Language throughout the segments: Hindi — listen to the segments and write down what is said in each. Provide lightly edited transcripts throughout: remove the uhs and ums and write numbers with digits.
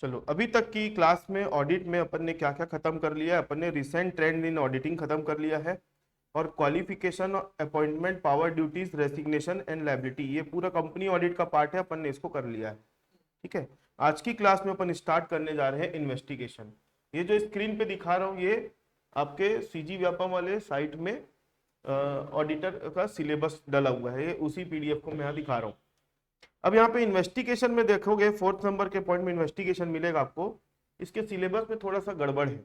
चलो, अभी तक की क्लास में ऑडिट में अपन ने क्या क्या खत्म कर लिया है। अपन ने रिसेंट ट्रेंड इन ऑडिटिंग खत्म कर लिया है, और qualification, appointment, power, duties, resignation and liability, ये पूरा कंपनी ऑडिट का पार्ट है, अपन ने इसको कर लिया है। ठीक है। आज की क्लास में अपन स्टार्ट करने जा रहे हैं इन्वेस्टिगेशन। ये जो स्क्रीन पे दिखा रहा हूँ, ये आपके सीजी व्यापम वाले साइट में ऑडिटर का सिलेबस डला हुआ है, ये उसी पीडीएफ को मैं यहाँ दिखा रहा हूँ। अब यहाँ पे इन्वेस्टिगेशन में देखोगे, 4th नंबर के पॉइंट में इन्वेस्टिगेशन मिलेगा आपको। इसके सिलेबस में थोड़ा सा गड़बड़ है।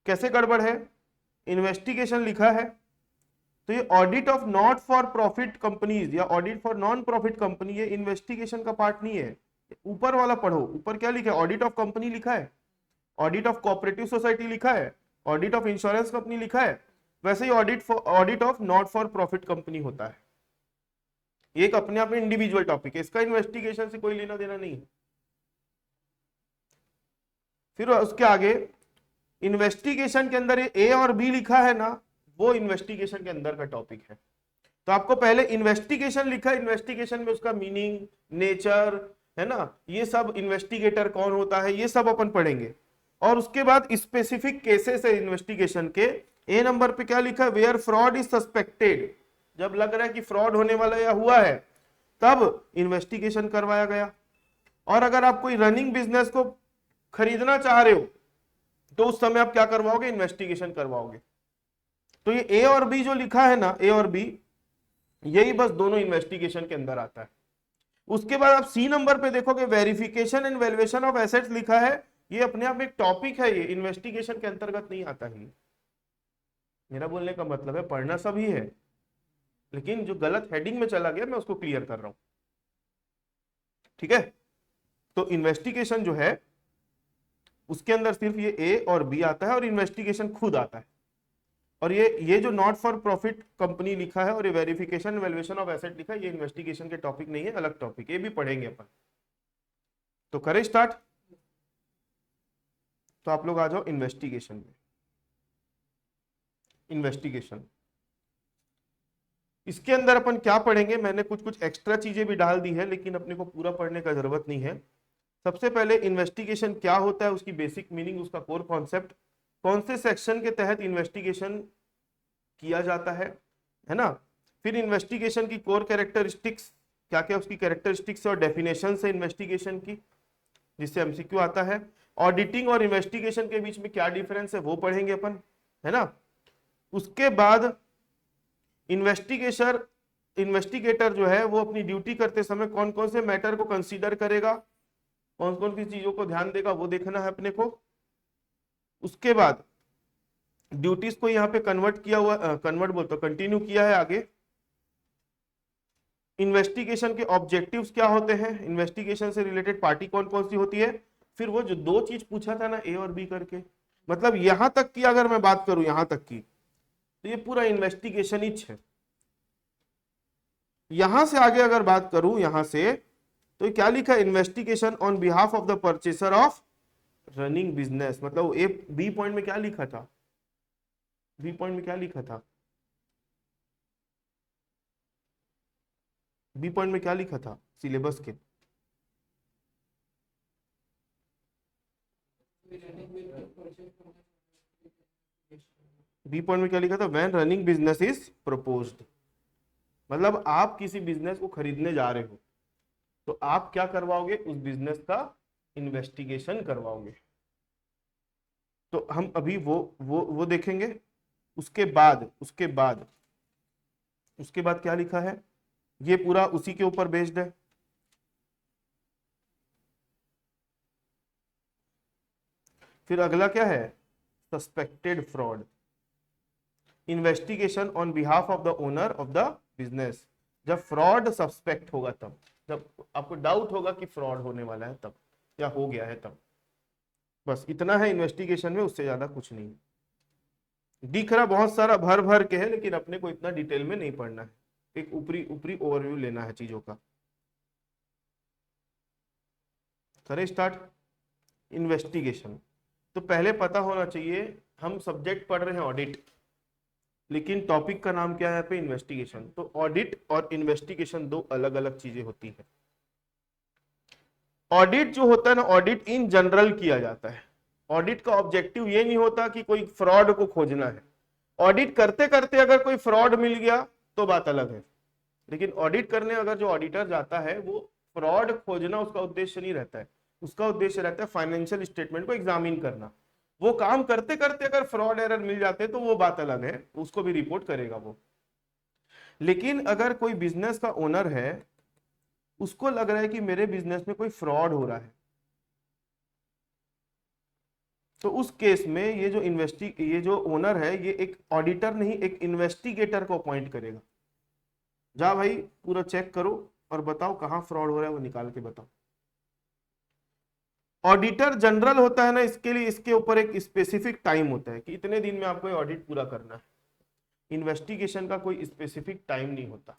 कैसे गड़बड़ है? इन्वेस्टिगेशन लिखा है तो ये audit of not for profit companies या audit for non profit company, ये इन्वेस्टिगेशन का पार्ट नहीं है। ऊपर वाला पढ़ो, ऊपर क्या लिखा है? ऑडिट ऑफ कंपनी लिखा है, ऑडिट ऑफ कोऑपरेटिव सोसाइटी लिखा है, ऑडिट ऑफ इंश्योरेंस कंपनी लिखा है। वैसे ही audit of not for profit company होता है। एक अपने आप में इंडिविजुअल टॉपिक है, इसका इन्वेस्टिगेशन से कोई लेना देना नहीं है। फिर उसके आगे इन्वेस्टिगेशन के अंदर ए और बी लिखा है ना, वो इन्वेस्टिगेशन के अंदर का टॉपिक है। तो आपको पहले इन्वेस्टिगेशन लिखा है, इन्वेस्टिगेशन में उसका मीनिंग, नेचर, है ना, ये सब, इन्वेस्टिगेटर कौन होता है, ये सब अपन पढ़ेंगे। और उसके बाद स्पेसिफिक केसेस है इन्वेस्टिगेशन के। ए नंबर पे क्या लिखा है? वेयर फ्रॉड इज सस्पेक्टेड, जब लग रहा है कि फ्रॉड होने वाला या हुआ है, तब इन्वेस्टिगेशन करवाया गया। और अगर आप कोई रनिंग बिजनेस को खरीदना चाह रहे हो तो उस समय आप क्या करवाओगे? इन्वेस्टिगेशन करवाओगे। तो ये ए और बी जो लिखा है ना, ए और बी, यही बस दोनों इन्वेस्टिगेशन के अंदर आता है। उसके बाद आप सी नंबर पे देखोगे, verification and valuation of assets लिखा है। ये अपने आप एक टॉपिक है, ये इन्वेस्टिगेशन के अंतर्गत नहीं आता है। मेरा बोलने का मतलब है पढ़ना सभी है, लेकिन जो गलत हेडिंग में चला गया मैं उसको क्लियर कर रहा हूं। ठीक है। तो इन्वेस्टिगेशन जो है उसके अंदर सिर्फ ये ए और बी आता है, और इन्वेस्टिगेशन खुद आता है। और ये जो नॉट फॉर प्रॉफिट कंपनी लिखा है और ये वेरिफिकेशन वैल्यूएशन ऑफ एसेट लिखा है, ये इन्वेस्टिगेशन के टॉपिक नहीं है, अलग टॉपिक, ये भी पढ़ेंगे अपन। तो करें स्टार्ट। तो आप लोग आ जाओ इन्वेस्टिगेशन में। इन्वेस्टिगेशन, इसके अंदर अपन क्या पढ़ेंगे? मैंने कुछ कुछ एक्स्ट्रा चीजें भी डाल दी है, लेकिन अपने को पूरा पढ़ने का जरूरत नहीं है। सबसे पहले इन्वेस्टिगेशन क्या होता है, उसकी बेसिक मीनिंग, उसका कोर कॉन्सेप्ट, कौन से सेक्शन के तहत इन्वेस्टिगेशन किया जाता है ना। फिर इन्वेस्टिगेशन की कोर कैरेक्टरिस्टिक्स, क्या क्या उसकी कैरेक्टरिस्टिक्स और डेफिनेशन है इन्वेस्टिगेशन की, जिससे एमसीक्यू आता है। ऑडिटिंग और इन्वेस्टिगेशन के बीच में क्या डिफरेंस है वो पढ़ेंगे अपन, है ना। उसके बाद इन्वेस्टिगेटर जो है वो अपनी ड्यूटी करते समय कौन कौन से मैटर को कंसीडर करेगा, कौन कौन सी चीजों को ध्यान देगा, वो देखना है अपने को। उसके बाद ड्यूटीज को यहाँ पे कन्वर्ट किया हुआ, कन्वर्ट बोलते कंटिन्यू किया है आगे। इन्वेस्टिगेशन के ऑब्जेक्टिव्स क्या होते हैं, इन्वेस्टिगेशन से रिलेटेड पार्टी कौन कौन सी होती है। फिर वो जो दो चीज पूछा था ना, ए और बी करके, मतलब यहां तक की अगर मैं बात करूं, यहां तक की, तो ये पूरा इन्वेस्टिगेशन ही है। यहां से आगे अगर बात करूं, यहां से, तो क्या लिखा? Investigation on behalf of the purchaser of running business. मतलब ए बी पॉइंट में क्या लिखा था? बी पॉइंट में क्या लिखा था? बी पॉइंट में क्या लिखा था सिलेबस के? बी पॉइंट में क्या लिखा था? When running business is proposed. मतलब आप किसी बिजनेस को खरीदने जा रहे हो तो आप क्या करवाओगे? उस बिजनेस का इन्वेस्टिगेशन करवाओगे। तो हम अभी वो देखेंगे। उसके बाद क्या लिखा है? ये पूरा उसी के ऊपर बेस्ड है। फिर अगला क्या है? Suspected fraud, investigation on behalf of the owner of the business. जब फ्रॉड सस्पेक्ट होगा, तब जब आपको डाउट होगा कि फ्रॉड होने वाला है तब, या हो गया है तब। बस इतना है इन्वेस्टिगेशन में, उससे ज्यादा कुछ नहीं। दिख रहा बहुत सारा भर भर के है, लेकिन अपने को इतना डिटेल में नहीं पढ़ना है, एक ऊपरी ऊपरी ओवरव्यू लेना है चीजों का। करें स्टार्ट। इन्वेस्टिगेशन, तो पहले पता होना चाहिए, हम सब्जेक्ट पढ़ रहे हैं ऑडिट, लेकिन टॉपिक का नाम क्या है यहाँ पे? इन्वेस्टिगेशन। तो ऑडिट और इन्वेस्टिगेशन दो अलग अलग चीजें होती है। ऑडिट जो होता है ना, ऑडिट इन जनरल किया जाता है। ऑडिट का ऑब्जेक्टिव ये नहीं होता कि कोई फ्रॉड को खोजना है। ऑडिट करते करते अगर कोई फ्रॉड मिल गया तो बात अलग है, लेकिन ऑडिट करने अगर जो ऑडिटर जाता है वो फ्रॉड खोजना उसका उद्देश्य नहीं रहता है। उसका उद्देश्य रहता है फाइनेंशियल स्टेटमेंट को एग्जामिन करना। वो काम करते करते अगर फ्रॉड एरर मिल जाते तो वो बात अलग है, उसको भी रिपोर्ट करेगा वो। लेकिन अगर कोई बिजनेस का ओनर है, उसको लग रहा है कि मेरे बिजनेस में कोई फ्रॉड हो रहा है, तो उस केस में ये जो ओनर है ये एक ऑडिटर नहीं, एक इन्वेस्टिगेटर को अपॉइंट करेगा। जा भाई पूरा चेक करो और बताओ कहां फ्रॉड हो रहा है, वो निकाल के बताओ। ऑडिटर जनरल होता है ना, इसके लिए इसके ऊपर एक स्पेसिफिक टाइम होता है कि इतने दिन में आपको ऑडिट पूरा करना है। इन्वेस्टिगेशन का कोई स्पेसिफिक टाइम नहीं होता।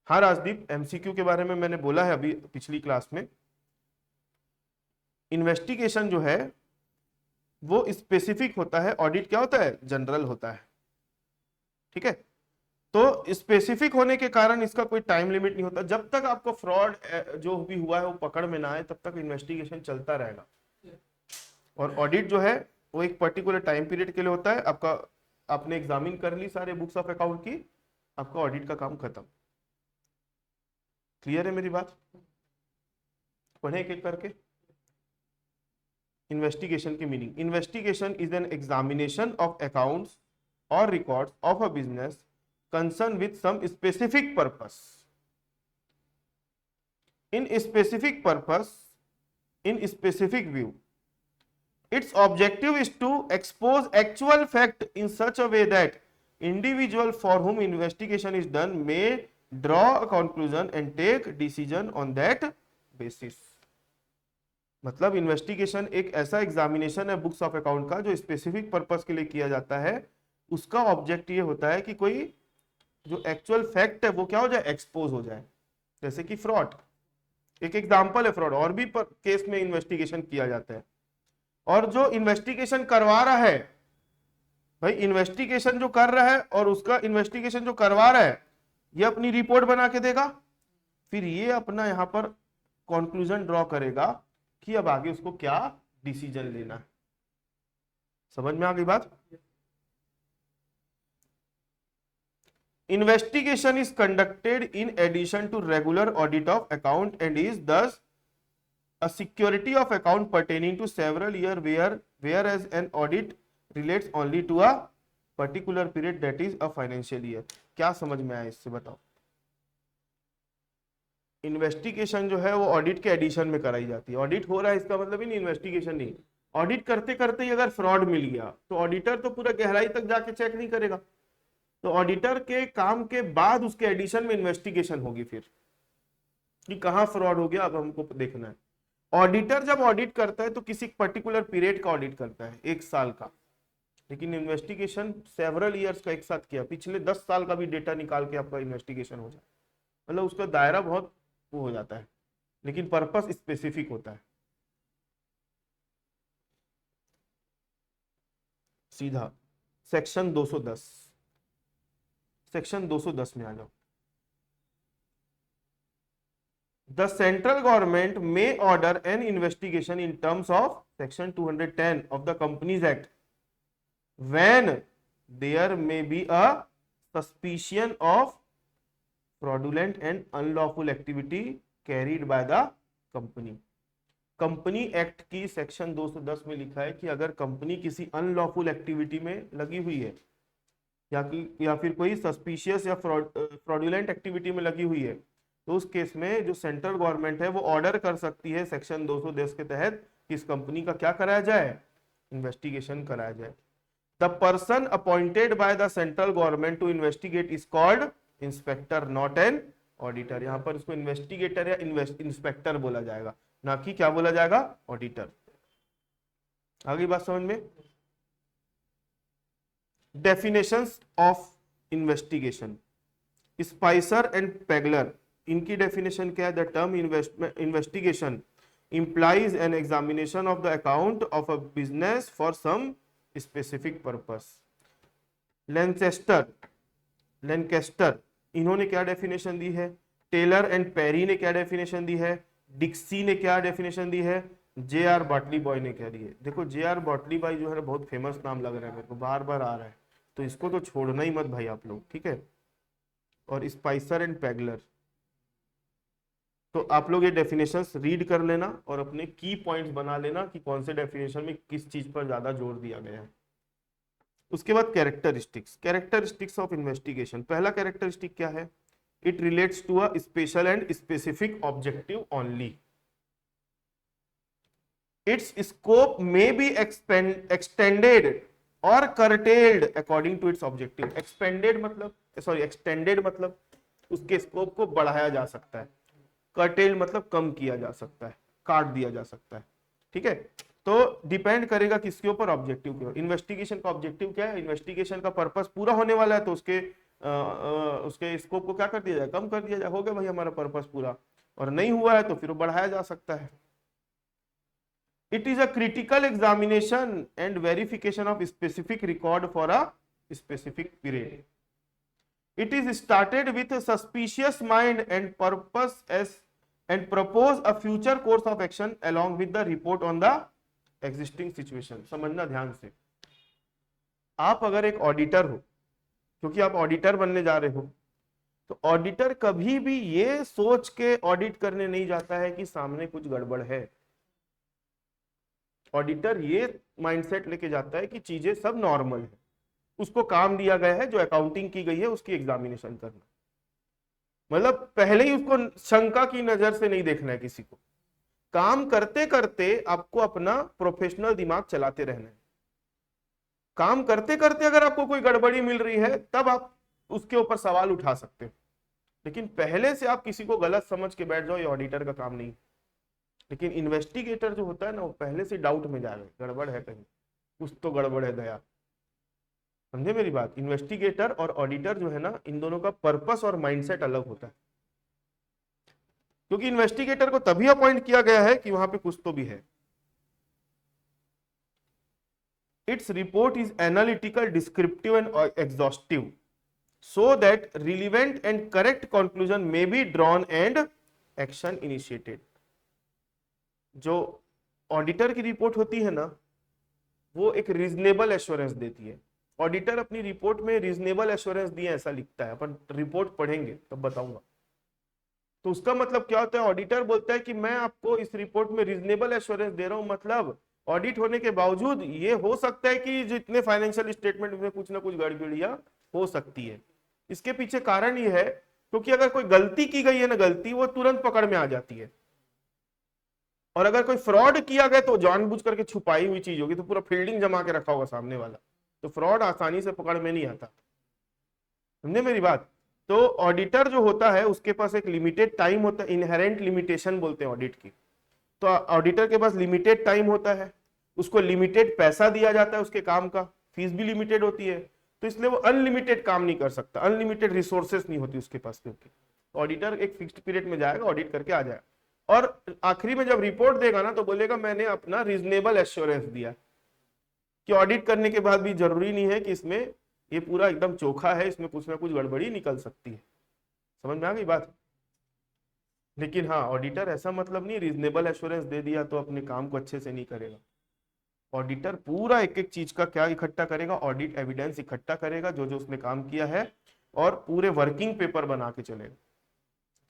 हाँ राजदीप, एमसीक्यू के बारे में मैंने बोला है अभी पिछली क्लास में। इन्वेस्टिगेशन जो है वो स्पेसिफिक होता है, ऑडिट क्या होता है, जनरल होता है। ठीक है, तो स्पेसिफिक होने के कारण इसका कोई टाइम लिमिट नहीं होता। जब तक आपको फ्रॉड जो भी हुआ है वो पकड़ में ना आए तब तक इन्वेस्टिगेशन चलता रहेगा। और ऑडिट जो है वो एक पर्टिकुलर टाइम पीरियड के लिए होता है। आपका आपने एग्जामिन कर ली सारे बुक्स ऑफ अकाउंट की, आपका ऑडिट का काम खत्म। क्लियर है मेरी बात? पढ़े एक एक करके। इन्वेस्टिगेशन की meaning, investigation is an examination of accounts or records of a business concerned with some specific purpose. In specific purpose, in specific view, its objective is to expose actual fact in such a way that individual for whom investigation is done may draw a conclusion and take decision on that basis. मतलब इन्वेस्टिगेशन एक ऐसा एग्जामिनेशन है बुक्स ऑफ अकाउंट का जो स्पेसिफिक पर्पस के लिए किया जाता है। उसका ऑब्जेक्ट ये होता है कि कोई जो एक्चुअल फैक्ट है वो क्या हो जाए, एक्सपोज हो जाए। जैसे कि फ्रॉड एक एग्जांपल है, फ्रॉड और भी केस में इन्वेस्टिगेशन किया जाता है। और जो इन्वेस्टिगेशन करवा रहा है, भाई इन्वेस्टिगेशन जो कर रहा है और उसका इन्वेस्टिगेशन जो करवा रहा है ये अपनी रिपोर्ट बना के देगा, फिर ये अपना यहां पर कंक्लूजन ड्रॉ करेगा कि अब आगे उसको क्या डिसीजन लेना है। समझ में आ गई बात? Investigation is conducted in addition to regular audit of account and is thus a security of account pertaining to several years, whereas an audit relates only to a particular period, that is a financial year. क्या समझ में आया इससे बताओ? इन्वेस्टिगेशन जो है वो ऑडिट के एडिशन में कराई जाती है। ऑडिट हो रहा है इसका मतलब ही नहीं इन्वेस्टिगेशन नहीं। ऑडिट करते करते ही अगर फ्रॉड मिल गया तो ऑडिटर तो पूरा गहराई तक जाके चेक नहीं करेगा, तो ऑडिटर के काम के बाद उसके एडिशन में इन्वेस्टिगेशन होगी फिर कि कहां फ्रॉड हो गया, अब हमको देखना है। ऑडिटर जब ऑडिट करता है तो किसी पर्टिकुलर पीरियड का ऑडिट करता है, 1 साल का, लेकिन इन्वेस्टिगेशन सेवरल ईयर्स का एक साथ किया, पिछले 10 साल का भी डेटा निकाल के आपका इन्वेस्टिगेशन हो जाए। मतलब उसका दायरा बहुत वो हो जाता है, लेकिन पर्पस स्पेसिफिक होता है। सीधा सेक्शन 210, सेक्शन 210 में आ जाओ। The central government may order an investigation in terms of section 210 of the companies act when there may be a suspicion of fraudulent and unlawful activity carried by the company. Company act की सेक्शन 210 में लिखा है कि अगर कंपनी किसी अनलॉफुल एक्टिविटी में लगी हुई है या फिर कोई सस्पिशियस या फ्रॉडुलेंट एक्टिविटी में लगी हुई है, तो उस केस में जो सेंट्रल गवर्नमेंट है वो ऑर्डर कर सकती है सेक्शन 210 के तहत कि इस कंपनी का क्या कराया जाए, इन्वेस्टिगेशन कराया जाए। The person appointed by the central government to investigate is called inspector, not an auditor. यहां पर इसको इन्वेस्टिगेटर या इंस्पेक्टर बोला जाएगा, ना कि क्या बोला जाएगा, ऑडिटर। आगे बात समझ में? Definitions of investigation, Spicer and Pegler, इनकी डेफिनेशन क्या है? The term investigation implies an examination of the account of a business for some specific purpose. लैनचेस्टर इन्होंने क्या डेफिनेशन दी है? टेलर एंड पेरी ने क्या डेफिनेशन दी है, डिक्सी ने क्या डेफिनेशन दी है, जे आर बॉटली बॉय ने क्या दी है। देखो जे आर बॉटली बॉय जो है ना बहुत फेमस नाम लग रहा है मेरे को, बार बार आ रहा है, तो इसको तो छोड़ना ही मत भाई आप लोग, ठीक है। और स्पाइसर एंड पैगलर, तो आप लोग ये डेफिनेशंस रीड कर लेना और अपने की पॉइंट्स बना लेना कि कौन से डेफिनेशन में किस चीज पर ज्यादा जोर दिया गया है। उसके बाद कैरेक्टरिस्टिक्स ऑफ इन्वेस्टिगेशन। पहला कैरेक्टरिस्टिक क्या है, it relates to a special and specific objective only. Its scope may be extended और curtailed according to its objective. Extended मतलब उसके स्कोप को बढ़ाया जा सकता है, curtailed मतलब कम किया जा सकता है, काट दिया जा सकता है, ठीक है। तो डिपेंड करेगा किसके ऊपर, ऑब्जेक्टिव के ऊपर। इन्वेस्टिगेशन का ऑब्जेक्टिव क्या है, इन्वेस्टिगेशन का पर्पस पूरा होने वाला है तो उसके स्कोप को क्या कर दिया जाए, कम कर दिया जाए, हो गया भाई हमारा पर्पस पूरा। और नहीं हुआ है तो फिर बढ़ाया जा सकता है। It is a critical examination and verification of specific record for a specific period. It is started with a suspicious mind and purpose as and propose a future course of action along with the report on the existing situation. समझना ध्यान से, आप अगर एक ऑडिटर हो, क्योंकि आप ऑडिटर बनने जा रहे हो, तो ऑडिटर कभी भी ये सोच के ऑडिट करने नहीं जाता है कि सामने कुछ गड़बड़ है। ऑडिटर ये माइंडसेट लेके जाता है कि चीजें सब नॉर्मल है, उसको काम दिया गया है जो अकाउंटिंग की गई है उसकी एग्जामिनेशन करना। मतलब पहले ही उसको शंका की नजर से नहीं देखना है किसी को, काम करते करते आपको अपना प्रोफेशनल दिमाग चलाते रहना है। काम करते करते अगर आपको कोई गड़बड़ी मिल रही है तब आप उसके ऊपर सवाल उठा सकते हो, लेकिन पहले से आप किसी को गलत समझ के बैठ जाओ, ये ऑडिटर का काम नहीं। लेकिन इन्वेस्टिगेटर जो होता है ना, वो पहले से डाउट में जाएगा, गड़बड़ है कहीं, कुछ तो गड़बड़ है दया। समझे मेरी बात, इन्वेस्टिगेटर और ऑडिटर जो है ना, इन दोनों का पर्पस और माइंडसेट अलग होता है। क्योंकि इन्वेस्टिगेटर को तभी अपॉइंट किया गया है कि वहां पे कुछ तो भी है। Its report is analytical, descriptive and exhaustive so that relevant and correct conclusion may be drawn and action initiated। जो ऑडिटर की रिपोर्ट होती है ना, वो एक रीजनेबल एश्योरेंस देती है। ऑडिटर अपनी रिपोर्ट में रीजनेबल एश्योरेंस दिए ऐसा लिखता है, अपन रिपोर्ट पढ़ेंगे तब बताऊंगा। तो उसका मतलब क्या होता है, ऑडिटर बोलता है कि मैं आपको इस रिपोर्ट में रीजनेबल एश्योरेंस दे रहा हूं, मतलब ऑडिट होने के बावजूद ये हो सकता है कि जितने फाइनेंशियल स्टेटमेंट में कुछ ना कुछ गड़बड़ियां हो सकती है। इसके पीछे कारण ये है क्योंकि अगर कोई गलती की गई है ना, गलती वो तुरंत पकड़ में आ जाती है, और अगर कोई फ्रॉड किया गया तो जानबूझ करके छुपाई हुई चीज होगी, तो पूरा फील्डिंग जमा के रखा होगा सामने वाला, तो फ्रॉड आसानी से पकड़ में नहीं आता। समझे मेरी बात। तो ऑडिटर जो होता है उसके पास एक लिमिटेड टाइम होता है, इनहेरेंट लिमिटेशन बोलते हैं ऑडिट की। तो ऑडिटर के पास लिमिटेड टाइम होता है, उसको लिमिटेड पैसा दिया जाता है, उसके काम का फीस भी लिमिटेड होती है, तो इसलिए वो अनलिमिटेड काम नहीं कर सकता, अनलिमिटेड रिसोर्सेस नहीं होती उसके पास। क्योंकि ऑडिटर एक फिक्स्ड पीरियड में जाएगा, ऑडिट करके आ जाएगा, और आखिरी में जब रिपोर्ट देगा ना तो बोलेगा मैंने अपना रीजनेबल एश्योरेंस दिया, कि ऑडिट करने के बाद भी जरूरी नहीं है कि इसमें ये पूरा एकदम चोखा है, इसमें कुछ ना कुछ गड़बड़ी निकल सकती है। समझ में आ गई बात। लेकिन हाँ, ऑडिटर ऐसा मतलब नहीं रीजनेबल एश्योरेंस दे दिया तो अपने काम को अच्छे से नहीं करेगा। ऑडिटर पूरा एक एक चीज का क्या इकट्ठा करेगा, ऑडिट एविडेंस इकट्ठा करेगा जो जो उसने काम किया है, और पूरे वर्किंग पेपर बना के चलेगा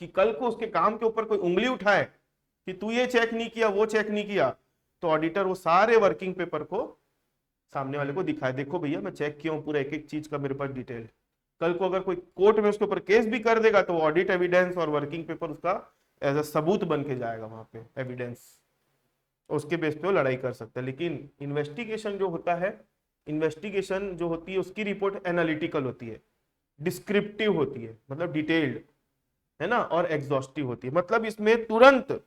कि कल को उसके काम के ऊपर कोई उंगली उठाए कि तू ये चेक नहीं किया, वो चेक नहीं किया, तो ऑडिटर वो सारे वर्किंग पेपर को सामने वाले को दिखाए, देखो भैया मैं चेक किया हूं, पूरा एक एक चीज का मेरे पास डिटेल। कल को अगर कोई कोर्ट में उसके ऊपर केस भी कर देगा तो ऑडिट एविडेंस और वर्किंग पेपर उसका एज अ सबूत बन के जाएगा वहां पे, एविडेंस, उसके बेस पे वो लड़ाई कर सकता है। लेकिन इन्वेस्टिगेशन जो होता है, इन्वेस्टिगेशन जो होती है उसकी रिपोर्ट एनालिटिकल होती है, डिस्क्रिप्टिव होती है मतलब डिटेल्ड है ना, और एग्जॉस्टिव होती है, मतलब इसमें तुरंत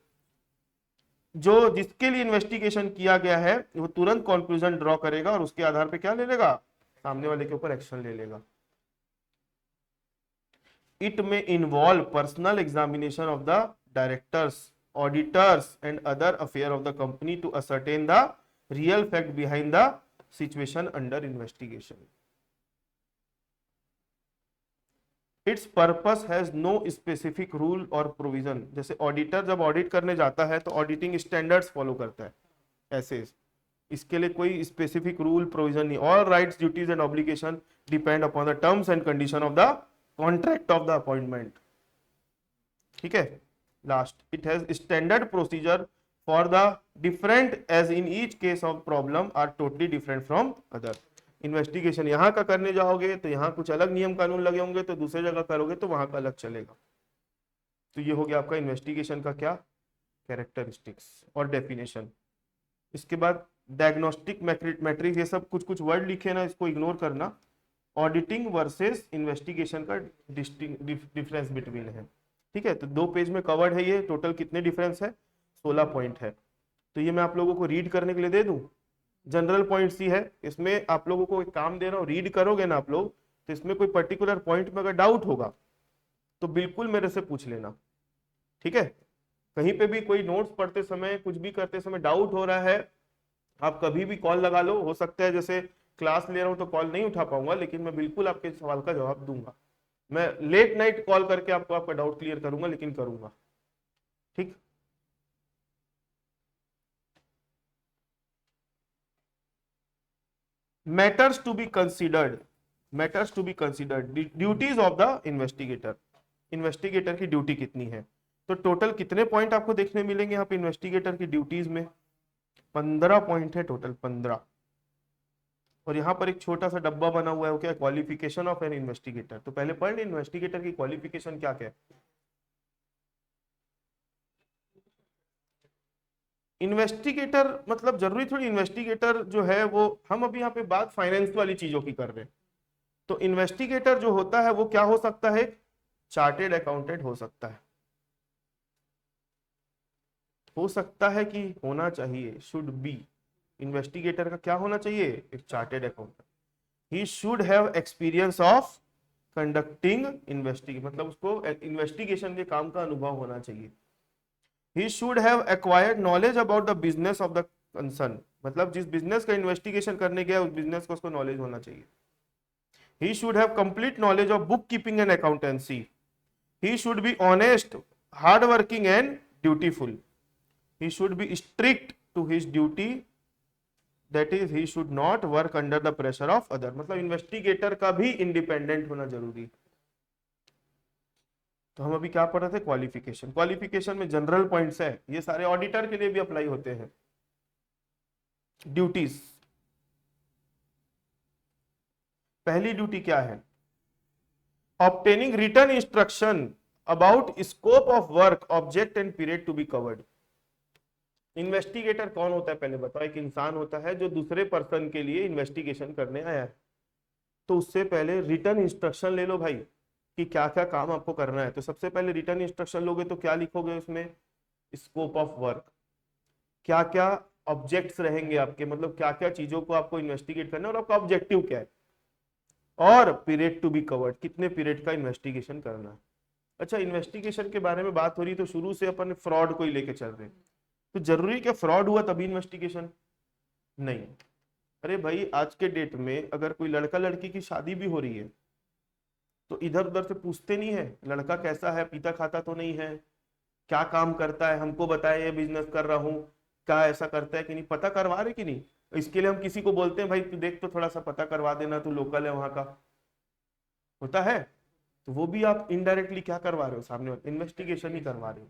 जो जिसके लिए इन्वेस्टिगेशन किया गया है वो तुरंत कंक्लूजन ड्रॉ करेगा और उसके आधार पे क्या ले लेगा, सामने वाले के ऊपर एक्शन ले लेगा। इट में involve personal examination of the directors, auditors and other affair of the company to ascertain the real fact behind the situation under investigation। Its purpose has no specific rule और प्रोविजन। जैसे ऑडिटर जब ऑडिट करने जाता है तो ऑडिटिंग स्टैंडर्ड्स फॉलो करता है, ऐसे इसके लिए कोई स्पेसिफिक रूल प्रोविजन नहीं। All rights duties and obligation depend upon the terms and condition of the contract of the appointment. ठीक है, last, it has standard procedure for the different as in each case of problem are totally different from other. Investigation यहाँ का करने जाओगे तो यहाँ कुछ अलग नियम कानून लगे होंगे, तो दूसरी जगह करोगे तो वहां का अलग चलेगा। तो ये हो गया आपका इन्वेस्टिगेशन का क्या कैरेक्टरिस्टिक्स और डेफिनेशन। इसके बाद डायग्नोस्टिक मैट्रिक्स, ये सब कुछ कुछ वर्ड लिखे ना, इसको इग्नोर करना। ऑडिटिंग वर्सेस इन्वेस्टिगेशन का डिफरेंस बिटवीन है। ठीक है, तो 2 पेज में कवर्ड है ये। टोटल कितने डिफरेंस है, 16 पॉइंट है। तो ये मैं आप लोगों को रीड करने के लिए दे दूं। जनरल पॉइंट्स ही है, इसमें आप लोगों को एक काम दे रहा हूँ, रीड करोगे ना आप लोग, तो इसमें कोई पर्टिकुलर पॉइंट में अगर डाउट होगा तो बिल्कुल मेरे से पूछ लेना। ठीक है, कहीं पे भी कोई नोट्स पढ़ते समय, कुछ भी करते समय डाउट हो रहा है, आप कभी भी कॉल लगा लो। हो सकता है जैसे क्लास ले रहा हूं तो कॉल नहीं उठा पाऊंगा, लेकिन मैं बिल्कुल आपके सवाल का जवाब दूंगा। मैं लेट नाइट कॉल करके आपको आपका डाउट क्लियर करूंगा, लेकिन करूंगा। ठीक, matters to be considered, matters to be considered duties of the investigator. Investigator की ड्यूटी कितनी है, तो टोटल कितने पॉइंट आपको देखने मिलेंगे यहाँ पे इन्वेस्टिगेटर की ड्यूटीज में? 15 पॉइंट है टोटल, 15। और यहाँ पर एक छोटा सा डब्बा बना हुआ है, वो क्या है, क्वालिफिकेशन ऑफ एन इन्वेस्टिगेटर। तो पहले पढ़ लें इन्वेस्टिगेटर की क्वालिफिकेशन क्या क्या है। इन्वेस्टिगेटर मतलब जरूरी थोड़ी इन्वेस्टिगेटर जो है वो, हम अभी यहाँ पे बात फाइनेंस वाली चीजों की कर रहे हैं। तो इन्वेस्टिगेटर जो होता है वो क्या हो सकता है, चार्टेड अकाउंटेंट हो सकता है, हो सकता है कि होना चाहिए, शुड बी। इन्वेस्टिगेटर का क्या होना चाहिए, एक chartered accountant. He should have experience of conducting investigation, मतलब उसको इन्वेस्टिगेशन के काम का अनुभव होना चाहिए। He should have acquired knowledge about the business of the concern, मतलब जिस बिजनेस का इन्वेस्टिगेशन करने गया उस बिजनेस को उसको नॉलेज होना चाहिए। He should have complete knowledge of bookkeeping and accountancy. He should be honest, hardworking and dutiful. He should be strict to his duty, that is he should not work under the pressure of other, मतलब इन्वेस्टिगेटर का भी इंडिपेंडेंट होना जरूरी है। तो हम अभी क्या पढ़ रहे थे, क्वालिफिकेशन। क्वालिफिकेशन में जनरल पॉइंट्स है, ये सारे ऑडिटर के लिए भी अप्लाई होते हैं। ड्यूटीज, पहली ड्यूटी क्या है, obtaining written instruction about scope of work, object and period to be covered. Investigator कौन होता है पहले बताओ, एक इंसान होता है जो दूसरे पर्सन के लिए इन्वेस्टिगेशन करने आया है। तो उससे पहले रिटन इंस्ट्रक्शन ले लो भाई कि क्या क्या काम आपको करना है। तो सबसे पहले रिटर्न इंस्ट्रक्शन लोगे तो क्या लिखोगे उसमें, स्कोप ऑफ वर्क, क्या क्या ऑब्जेक्ट्स रहेंगे आपके, मतलब क्या क्या चीजों को आपको इन्वेस्टिगेट करना है और आपका ऑब्जेक्टिव क्या है, और पीरियड टू बी कवर्ड, कितने पीरियड का इन्वेस्टिगेशन करना है। अच्छा, इन्वेस्टिगेशन के बारे में बात हो रही तो शुरू से अपन फ्रॉड को ही लेके चल रहे हैं, तो जरूरी क्या फ्रॉड हुआ तभी इन्वेस्टिगेशन? नहीं। अरे भाई आज के डेट में अगर कोई लड़का लड़की की शादी भी हो रही है तो इधर उधर से पूछते नहीं है, लड़का कैसा है, पीता खाता तो नहीं है, क्या काम करता है, हमको बताए ये बिजनेस कर रहा हूँ, क्या ऐसा करता है कि नहीं, पता करवा रहे कि नहीं। इसके लिए हम किसी को बोलते हैं भाई तू देख तो थोड़ा सा पता करवा देना, तू लोकल है वहां का, होता है। तो वो भी आप इनडायरेक्टली क्या करवा रहे हो, सामने इन्वेस्टिगेशन ही करवा रहे हो।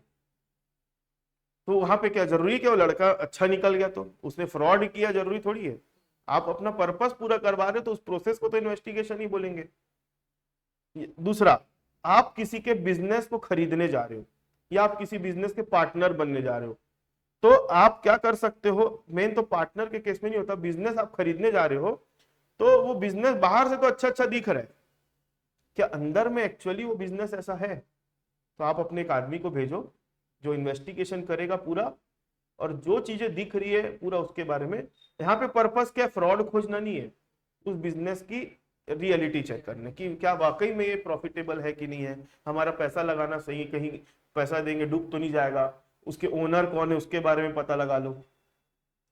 तो वहां पे क्या जरूरी है कि वो लड़का अच्छा निकल गया तो उसने फ्रॉड किया, जरूरी थोड़ी है। आप अपना पर्पस पूरा करवा रहे हो तो उस प्रोसेस को तो इन्वेस्टिगेशन ही बोलेंगे। दूसरा, आप किसी के बिजनेस को खरीदने जा रहे हो या आप किसी बिजनेस के पार्टनर बनने जा रहे हो, तो आप क्या कर सकते हो, मेन तो पार्टनर के केस में नहीं होता, बिजनेस आप खरीदने जा रहे हो तो वो बिजनेस बाहर से तो अच्छा अच्छा दिख रहा है, क्या अंदर में एक्चुअली वो बिजनेस ऐसा है? तो आप अपने एक आदमी को भेजो जो इन्वेस्टिगेशन करेगा पूरा, और जो चीजें दिख रही है पूरा उसके बारे में। यहाँ पे पर्पस क्या, फ्रॉड खोजना नहीं है, उस बिजनेस की रियलिटी चेक करने की क्या वाकई में ये प्रॉफिटेबल है कि नहीं है, हमारा पैसा लगाना सही, कहीं पैसा देंगे डूब तो नहीं जाएगा, उसके ओनर कौन है उसके बारे में पता लगा लो।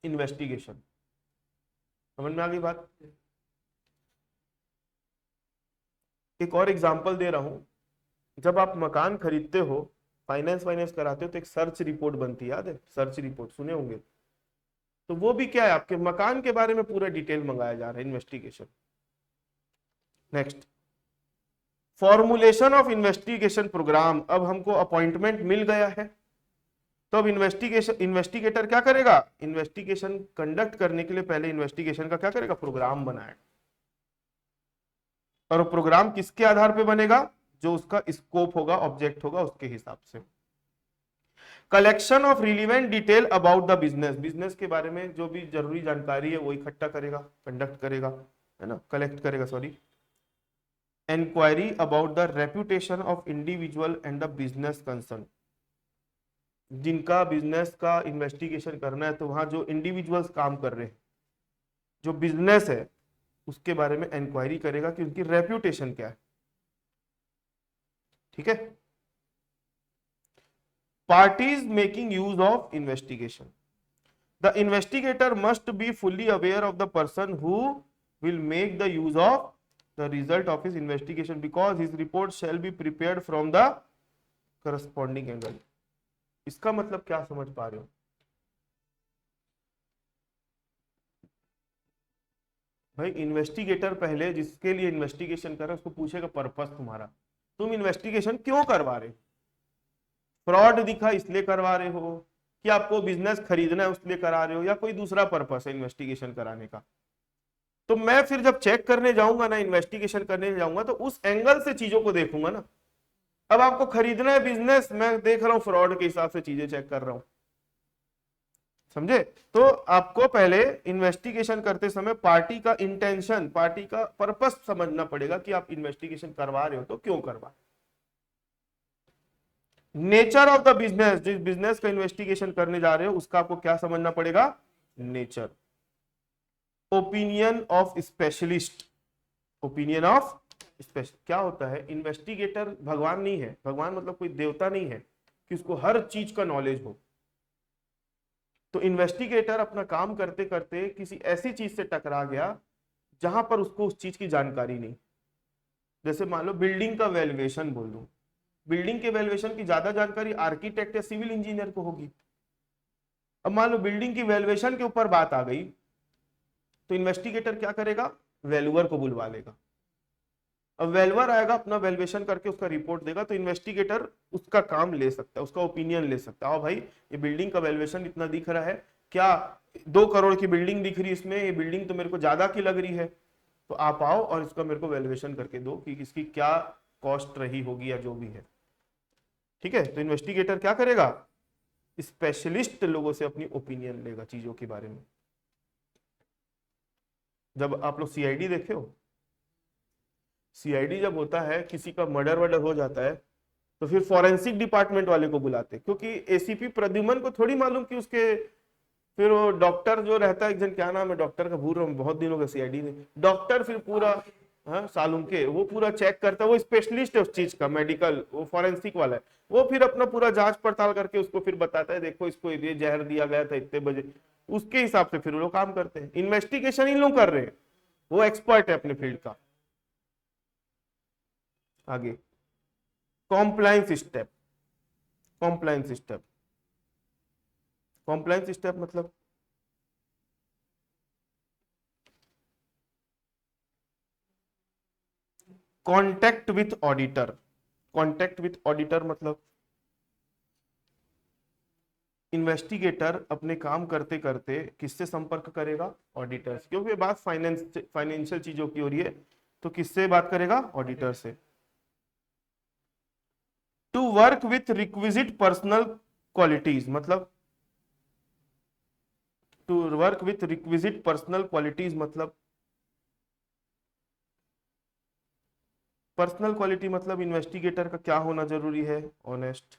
इन्वेस्टिगेशन, समझ में आ गई बात? एक और एग्जांपल दे रहा हूं, जब आप मकान खरीदते हो, फाइनेंस कराते हो, तो एक सर्च रिपोर्ट बनती है, याद है? सर्च रिपोर्ट सुने होंगे। तो वो भी क्या है, आपके मकान के बारे में पूरा डिटेल मंगाया जा रहा है, investigation. Next, formulation of investigation programme. अब हमको अपॉइंटमेंट मिल गया है, तो अब इन्वेस्टिगेटर क्या करेगा? इन्वेस्टिगेशन कंडक्ट करने के लिए पहले इन्वेस्टिगेशन का क्या करेगा? प्रोग्राम बनाएगा। और प्रोग्राम किसके आधार पे बनेगा? जो उसका स्कोप होगा, ऑब्जेक्ट होगा, उसके हिसाब से। Collection of relevant detail about the business. Business के बारे में जो भी जरूरी जानकारी है वो इकट्ठा करेगा, कंडक्ट करेगा, है ना, कलेक्ट करेगा, sorry. Inquiry about the reputation of individual and the business concern. जिनका बिजनेस का इन्वेस्टिगेशन करना है, तो वहां जो इंडिविजुअल्स काम कर रहे हैं, जो बिजनेस है, उसके बारे में इंक्वायरी करेगा कि उनकी रेप्यूटेशन क्या है। ठीक है। Parties making use of investigation. The investigator must be fully aware of the person who will make the use of the result of his investigation because his report shall be prepared from the corresponding angle. इसका मतलब क्या समझ पा रहे हो? भाई इन्वेस्टिगेटर पहले जिसके लिए इन्वेस्टिगेशन कर रहा है उसको पूछेगा पर्पस तुम्हारा, तुम इन्वेस्टिगेशन क्यों करवा रहे हो? फ्रॉड दिखा इसलिए करवा रहे हो, कि आपको बिजनेस खरीदना है उसलिए करा रहे हो, या कोई दूसरा पर्पस है इन्वेस्टिगेशन कराने का? तो मैं फिर जब चेक करने जाऊंगा ना, इन्वेस्टिगेशन करने जाऊंगा, तो उस एंगल से चीजों को देखूंगा ना। अब आपको खरीदना है बिजनेस, मैं देख रहा हूं फ्रॉड के हिसाब से चीजें चेक कर रहा हूं। समझे? तो आपको पहले इन्वेस्टिगेशन करते समय पार्टी का इंटेंशन, पार्टी का पर्पस समझना पड़ेगा कि आप इन्वेस्टिगेशन करवा रहे हो तो क्यों करवा। नेचर ऑफ द बिजनेस, जिस बिजनेस का इन्वेस्टिगेशन करने जा रहे हो उसका आपको क्या समझना पड़ेगा? Nature. Opinion of specialist. Opinion of special क्या होता है? इन्वेस्टिगेटर भगवान नहीं है, भगवान मतलब कोई देवता नहीं है कि उसको हर चीज का नॉलेज हो। तो इन्वेस्टिगेटर अपना काम करते करते किसी ऐसी चीज से टकरा गया जहां पर उसको उस चीज की जानकारी नहीं। जैसे मान लो बिल्डिंग का वैल्यूएशन बोल दूं, बिल्डिंग के वैल्यूएशन की ज्यादा जानकारी आर्किटेक्ट या सिविल इंजीनियर को होगी। अब मान लो बिल्डिंग की वैल्यूएशन के ऊपर बात आ गई, तो इन्वेस्टिगेटर क्या करेगा? वैल्यूअर को बुलवा लेगा। अब वैल्यूअर आएगा, अपना वैल्यूएशन करके उसका रिपोर्ट देगा, तो इन्वेस्टिगेटर उसका काम ले सकता है, उसका ओपिनियन ले सकता है। भाई ये बिल्डिंग का वैल्यूएशन इतना दिख रहा है, क्या 2 करोड़ की बिल्डिंग दिख रही है इसमें, ये बिल्डिंग तो मेरे को ज्यादा की लग रही है, तो आप आओ और इसका मेरे को वैल्यूएशन करके दो कि इसकी क्या कॉस्ट रही होगी या जो भी है। ठीक है। तो इन्वेस्टिगेटर क्या करेगा? स्पेशलिस्ट लोगों से अपनी ओपिनियन लेगा चीजों के बारे में। जब आप लोग सीआईडी देखे हो, सीआईडी जब होता है, किसी का मर्डर वर्डर हो जाता है, तो फिर फॉरेंसिक डिपार्टमेंट वाले को बुलाते, क्योंकि एसीपी प्रद्युमन को थोड़ी मालूम कि उसके, फिर वो डॉक्टर जो रहता है, एक जन क्या नाम है डॉक्टर का, भूल रहा हूं, बहुत दिनों का सीआईडी ने, डॉक्टर फिर पूरा, हाँ सालुंके, वो पूरा चेक करता है, वो स्पेशलिस्ट है उस चीज का, मेडिकल, वो फॉरेंसिक वाला है। वो फिर अपना पूरा जांच पड़ताल करके उसको फिर बताता है, देखो इसको ये जहर दिया गया था इतने बजे, उसके हिसाब से फिर वो लोग काम करते हैं। इन्वेस्टिगेशन इन लोग कर रहे हैं, वो एक्सपर्ट है अपने फील्ड का। आगे compliance step. Compliance step, compliance step मतलब contact with auditor. Contact with auditor मतलब इन्वेस्टिगेटर अपने काम करते करते किससे संपर्क करेगा? ऑडिटर से, क्योंकि बात फाइनेंशियल चीजों की हो रही है, तो किससे बात करेगा? ऑडिटर से। To work with requisite personal qualities मतलब, to work with requisite personal qualities मतलब, पर्सनल क्वालिटी मतलब इन्वेस्टिगेटर का क्या होना जरूरी है? ऑनेस्ट।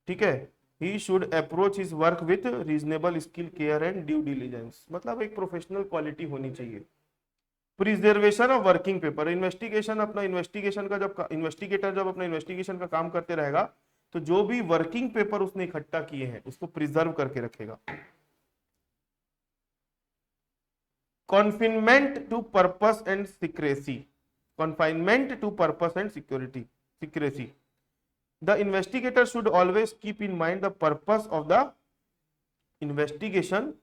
ठीक है। He should approach his work with reasonable skill, care and due diligence, मतलब एक प्रोफेशनल क्वालिटी होनी चाहिए। Preservation of working paper. Investigation अपना इन्वेस्टिगेशन का जब इन्वेस्टिगेटर जब अपना इन्वेस्टिगेशन का काम करते रहेगा, तो जो भी वर्किंग पेपर उसने इकट्ठा किए हैं उसको प्रिजर्व करके रखेगा। Confinement to purpose and secrecy. Confinement to purpose and security, secrecy. The investigator should always keep in mind the purpose of the investigation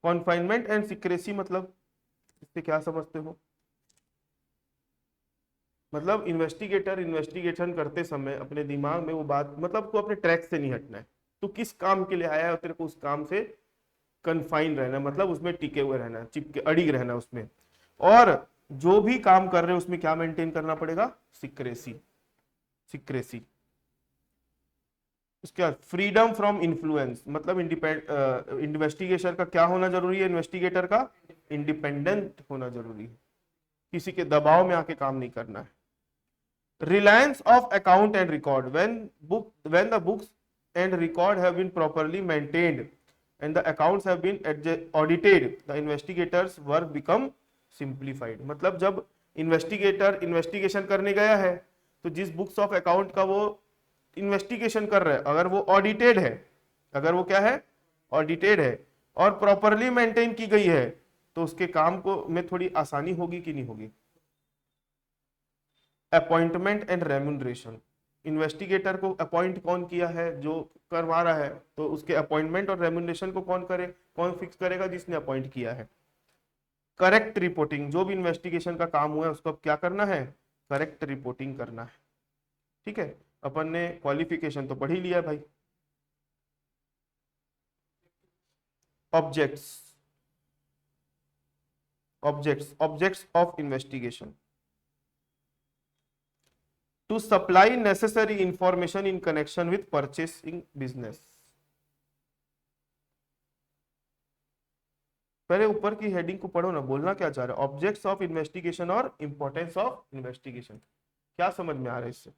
confinement and secrecy मतलब इससे क्या समझते हो? मतलब इन्वेस्टिगेटर इन्वेस्टिगेशन करते समय अपने दिमाग में वो बात, मतलब को अपने ट्रैक से नहीं हटना है। तो किस काम के लिए आया है, तेरे को उस काम से कन्फाइन रहना, मतलब उसमें टिके हुए रहना, चिपके अड़िग रहना उसमें। और जो भी काम कर रहे हैं उसमें क्या मेंटेन करना पड़ेगा? सिक्रेसी। सिक्रेसी। उसके बाद फ्रीडम फ्रॉम इन्फ्लुएंस, मतलब इन्वेस्टिगेशन का क्या होना जरूरी है? इन्वेस्टिगेटर का इंडिपेंडेंट होना जरूरी है, किसी के दबाव में आके काम नहीं करना है। Reliance of account and record, when the books and record have been properly maintained and the accounts have been audited, the investigators work become simplified। मतलब जब इन्वेस्टिगेटर इन्वेस्टिगेशन करने गया है तो जिस बुक्स ऑफ अकाउंट का वो इन्वेस्टिगेशन कर रहा है, अगर वो ऑडिटेड है, अगर वो क्या है? ऑडिटेड है और प्रॉपरली मेंटेन की गई है, तो उसके काम को में थोड़ी आसानी होगी कि नहीं होगी? अपॉइंटमेंट एंड रेम्यूनरेशन, इन्वेस्टिगेटर को अपॉइंट कौन किया है? जो करवा रहा है, तो उसके अपॉइंटमेंट और रेम्यूनरेशन को कौन फिक्स करेगा? जिसने अपॉइंट किया है। करेक्ट रिपोर्टिंग, जो भी इन्वेस्टिगेशन का काम हुआ है उसको क्या करना है? करेक्ट रिपोर्टिंग करना है। ठीक है, अपन ने क्वालिफिकेशन तो पढ़ ही लिया भाई। Objects of investigation, to supply necessary information in connection with purchasing business। पहले ऊपर की हेडिंग को पढ़ो ना, बोलना क्या चाह रहे हो? ऑब्जेक्ट्स ऑफ इन्वेस्टिगेशन और इंपॉर्टेंस ऑफ इन्वेस्टिगेशन, क्या समझ में आ रहा है इससे?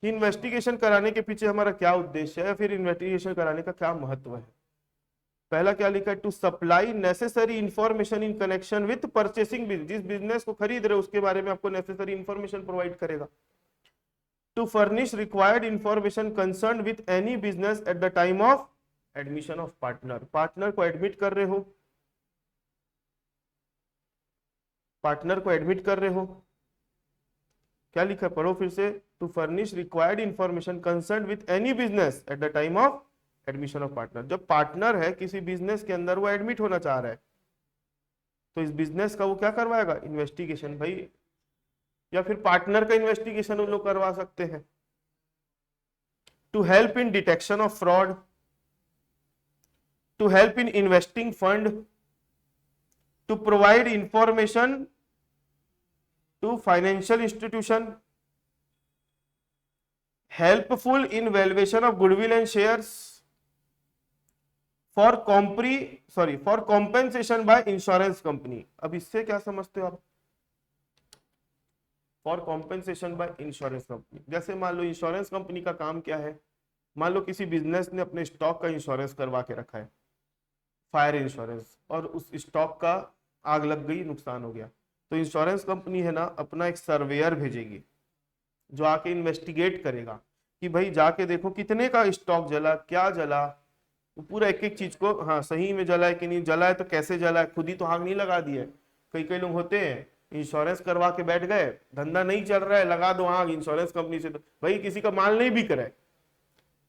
इन्वेस्टिगेशन कराने के पीछे हमारा क्या उद्देश्य है, फिर इन्वेस्टिगेशन कराने का क्या महत्व है? पहला क्या लिखा है? To supply necessary information in connection with purchasing business, जिस बिजनेस को खरीद रहे हो उसके बारे में आपको नेसेसरी इंफॉर्मेशन प्रोवाइड करेगा। To furnish required information concern with any business at the time of admission of partner, partner को एडमिट कर रहे हो, पार्टनर को एडमिट कर रहे हो, क्या लिखा? पढ़ो फिर से। To furnish required information concern with any business at the time of admission of partner, जब पार्टनर है किसी बिजनेस के अंदर, वो एडमिट होना चाह रहा है, तो इस बिजनेस का वो क्या करवाएगा? इन्वेस्टिगेशन भाई, या फिर पार्टनर का इन्वेस्टिगेशन उन लोग करवा सकते हैं। To help in detection of fraud, to help in investing fund, to provide information to financial institution, helpful in valuation of goodwill and shares, for compensation by insurance company. अब इससे क्या समझते हो आप? For compensation by insurance company, जैसे मान लो इंश्योरेंस कंपनी का काम क्या है? मान लो किसी बिजनेस ने अपने स्टॉक का इंश्योरेंस करवा के रखा है, फायर इंश्योरेंस, और उस स्टॉक का आग लग गई, नुकसान हो गया, तो इंश्योरेंस कंपनी है ना, अपना एक सर्वेयर भेजेगी जो आके इन्वेस्टिगेट करेगा कि भाई जाके देखो कितने का स्टॉक जला, क्या जला, वो पूरा एक एक चीज को, हाँ सही में जला है कि नहीं जला है, तो कैसे जला है, खुद ही तो आग नहीं लगा दी है। कई लोग होते हैं इंश्योरेंस करवा के बैठ गए, धंधा नहीं चल रहा है, लगा दो आग इंश्योरेंस कंपनी से, तो भाई किसी का माल नहीं बिक रहा है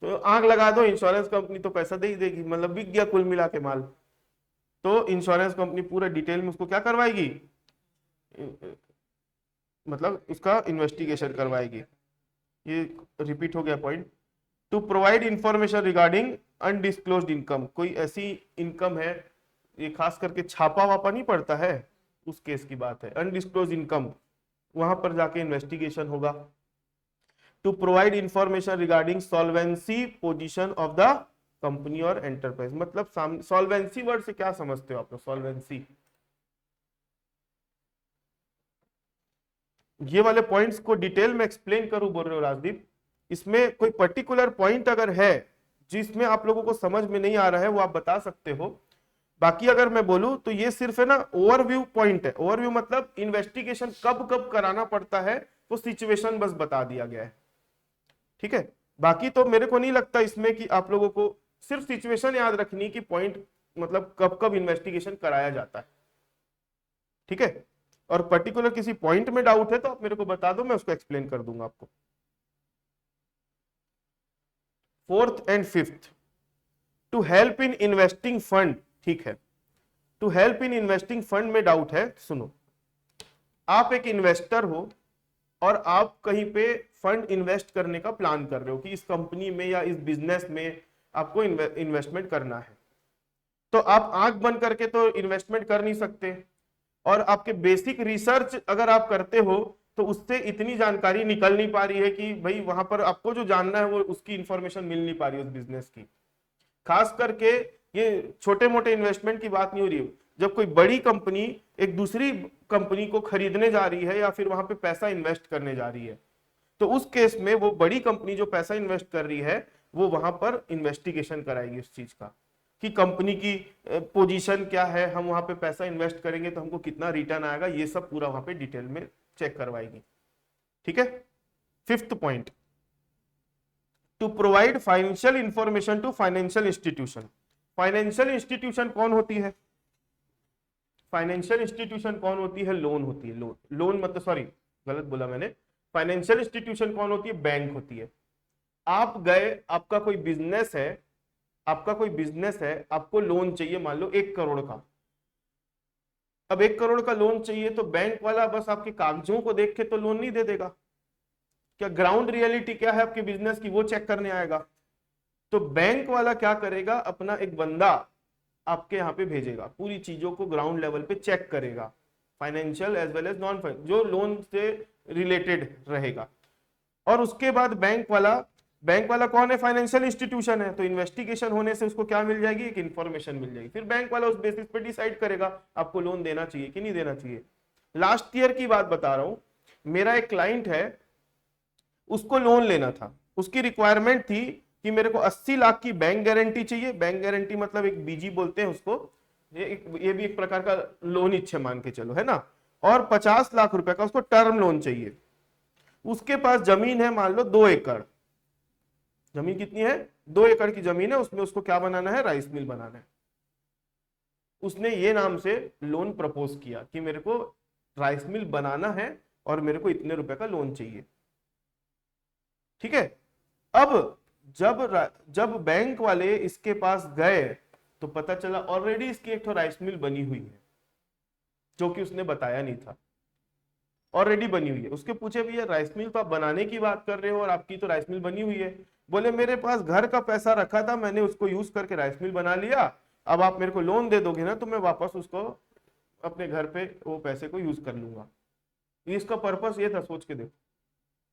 तो आग लगा दो, इंश्योरेंस कंपनी तो पैसा दे ही देगी, मतलब बिक गया कुल मिला के माल। तो इंश्योरेंस कंपनी पूरा डिटेल में उसको क्या करवाएगी? मतलब उसका इन्वेस्टिगेशन करवाएगी। ये रिपीट हो गया point. To provide information regarding undisclosed income, कोई ऐसी इनकम है, ये खास करके छापा वापा नहीं पड़ता है, उस केस की बात है, अनडिस्क्लोज इनकम, वहां पर जाके इन्वेस्टिगेशन होगा। To provide information regarding solvency position of the company और एंटरप्राइज, मतलब सॉल्वेंसी वर्ड से क्या समझते हो आप लोग? सॉल्वेंसी, ये वाले पॉइंट्स को डिटेल में एक्सप्लेन करूं बोल रहे हो राजदीप? इसमें कोई पर्टिकुलर पॉइंट अगर है जिसमें आप लोगों को समझ में नहीं आ रहा है, वो आप बता सकते हो। बाकी अगर मैं बोलूं तो ये सिर्फ है ना ओवरव्यू पॉइंट है। ओवरव्यू मतलब इन्वेस्टिगेशन कब कब कराना पड़ता है, वो सिचुएशन बस बता दिया गया है। ठीक है, बाकी तो मेरे को नहीं लगता इसमें कि आप लोगों को सिर्फ सिचुएशन याद रखनी कि पॉइंट मतलब कब कब इन्वेस्टिगेशन कराया जाता है, ठीक है। और पर्टिकुलर किसी पॉइंट में डाउट है तो आप मेरे को बता दो, मैं उसको एक्सप्लेन कर दूंगा आपको। Fourth and fifth, to help in investing fund, ठीक है। To help in investing fund में डाउट है, सुनो। आप एक इन्वेस्टर हो और आप कहीं पे फंड इन्वेस्ट करने का प्लान कर रहे हो कि इस कंपनी में या इस बिजनेस में आपको इन्वेस्टमेंट करना है, तो आप आंख बंद करके तो इन्वेस्टमेंट कर नहीं सकते। और आपके बेसिक रिसर्च अगर आप करते हो तो उससे इतनी जानकारी निकल नहीं पा रही है कि भाई वहां पर आपको जो जानना है वो उसकी इंफॉर्मेशन मिल नहीं पा रही है उस बिजनेस की। खास करके ये छोटे मोटे इन्वेस्टमेंट की बात नहीं हो रही है, जब कोई बड़ी कंपनी एक दूसरी कंपनी को खरीदने जा रही है या फिर वहां पे पैसा इन्वेस्ट करने जा रही है, तो उस केस में वो बड़ी कंपनी जो पैसा इन्वेस्ट कर रही है वो वहां पर इन्वेस्टिगेशन कराएगी उस चीज का कि कंपनी की पोजीशन क्या है, हम वहां पे पैसा इन्वेस्ट करेंगे तो हमको कितना रिटर्न आएगा, ये सब पूरा वहां पे डिटेल में चेक करवाएगी, ठीक है। Fifth point, to provide financial information to financial institution. Financial institution कौन होती है? फाइनेंशियल इंस्टीट्यूशन कौन होती है? लोन होती है। लोन, लोन मतलब, सॉरी गलत बोला मैंने। फाइनेंशियल इंस्टीट्यूशन कौन होती है? बैंक होती है। आप गए, आपका कोई बिजनेस है, आपका कोई बिजनेस है, आपको लोन चाहिए मान लो 1 करोड़ का। अब 1 करोड़ का लोन चाहिए तो बैंक वाला बस आपके कागजों को देख के तो लोन नहीं दे देगा, क्या ग्राउंड रियलिटी क्या है आपके बिजनेस की वो चेक करने आएगा। तो बैंक वाला क्या करेगा, अपना एक बंदा आपके यहाँ पे भेजेगा, पूरी चीजों को ग्राउंड लेवल पे चेक करेगा, financial as well as non financial, जो लोन से रिलेटेड रहेगा। और उसके बाद बैंक वाला कौन है? फाइनेंशियल इंस्टीट्यूशन है, तो इन्वेस्टिगेशन होने से उसको क्या मिल जाएगी? एक इंफॉर्मेशन मिल जाएगी। फिर बैंक वाला उस बेसिस पे डिसाइड करेगा आपको लोन देना चाहिए कि नहीं देना चाहिए। लास्ट ईयर की बात बता रहा हूं, मेरा एक क्लाइंट है, उसको लोन लेना था, उसकी रिक्वायरमेंट थी कि मेरे को 80 लाख की बैंक गारंटी चाहिए। बैंक गारंटी मतलब एक बीजी बोलते हैं उसको, ये भी एक प्रकार का लोन इच्छा मान के चलो, है ना। और 50 लाख रुपए का उसको टर्म लोन चाहिए। उसके पास जमीन है मान लो 2 एकड़। जमीन कितनी है? 2 एकड़ की जमीन है, उसमें उसको क्या बनाना है? राइस मिल बनाना है। उसने ये नाम से लोन प्रपोज किया कि मेरे को राइस मिल बनाना है और मेरे को इतने रुपए का लोन चाहिए, ठीक है। अब जब बैंक वाले इसके पास गए तो पता चला ऑलरेडी इसकी एक तो राइस मिल बनी हुई है, जो कि उसने बताया नहीं था, ऑलरेडी बनी हुई है। उसके पूछे भैया राइस मिल तो आप बनाने की बात कर रहे हो और आपकी तो राइस मिल बनी हुई है। बोले मेरे पास घर का पैसा रखा था, मैंने उसको यूज करके राइस मिल बना लिया, अब आप मेरे को लोन दे दोगे ना तो मैं वापस उसको अपने घर पे वो पैसे को यूज कर लूंगा। इसका पर्पस ये था, सोच के देखो,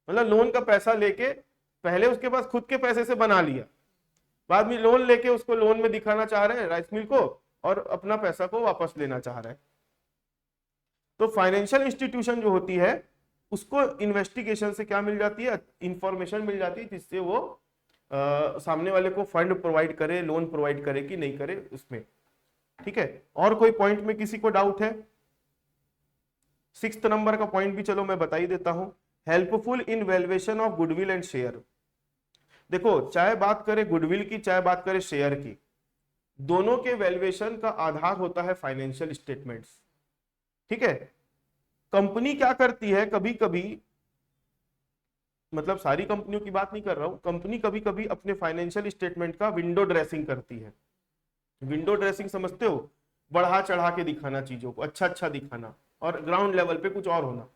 मतलब लोन का पैसा लेके पहले उसके पास खुद के पैसे से बना लिया, बाद में लोन लेके उसको लोन में दिखाना चाह रहे हैं राइस मिल को और अपना पैसा को वापस लेना चाह रहे हैं। तो फाइनेंशियल इंस्टीट्यूशन जो होती है उसको इन्वेस्टिगेशन से क्या मिल जाती है? इंफॉर्मेशन मिल जाती है, जिससे वो सामने वाले को फंड प्रोवाइड करे, लोन प्रोवाइड करे कि नहीं करे उसमें, ठीक है। और कोई पॉइंट में किसी को डाउट है? 6th नंबर का पॉइंट भी चलो मैं बता ही देता हूं, helpful in valuation of goodwill and share. देखो, चाहे बात करें गुडविल की, चाहे बात करें शेयर की, दोनों के वैल्यूएशन का आधार होता है फाइनेंशियल स्टेटमेंट्स, ठीक है। कंपनी क्या करती है, कभी कभी, मतलब सारी कंपनियों की बात नहीं कर रहा हूं, कंपनी कभी कभी अपने फाइनेंशियल स्टेटमेंट का विंडो ड्रेसिंग करती है। विंडो ड्रेसिंग समझते हो? बढ़ा चढ़ा के दिखाना चीजों को, अच्छा अच्छा दिखाना और ग्राउंड लेवल पे कुछ और होना।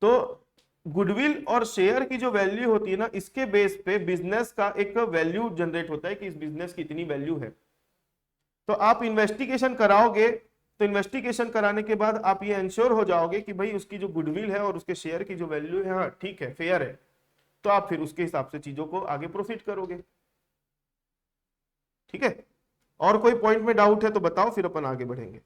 तो गुडविल और शेयर की जो वैल्यू होती है ना, इसके बेस पे बिजनेस का एक वैल्यू जनरेट होता है कि इस बिजनेस की इतनी वैल्यू है। तो आप इन्वेस्टिगेशन कराओगे, तो इन्वेस्टिगेशन कराने के बाद आप ये इंश्योर हो जाओगे कि भाई उसकी जो गुडविल है और उसके शेयर की जो वैल्यू है, हाँ ठीक है, फेयर है, तो आप फिर उसके हिसाब से चीजों को आगे प्रोसीड करोगे, ठीक है। और कोई पॉइंट में डाउट है तो बताओ, फिर अपन आगे बढ़ेंगे।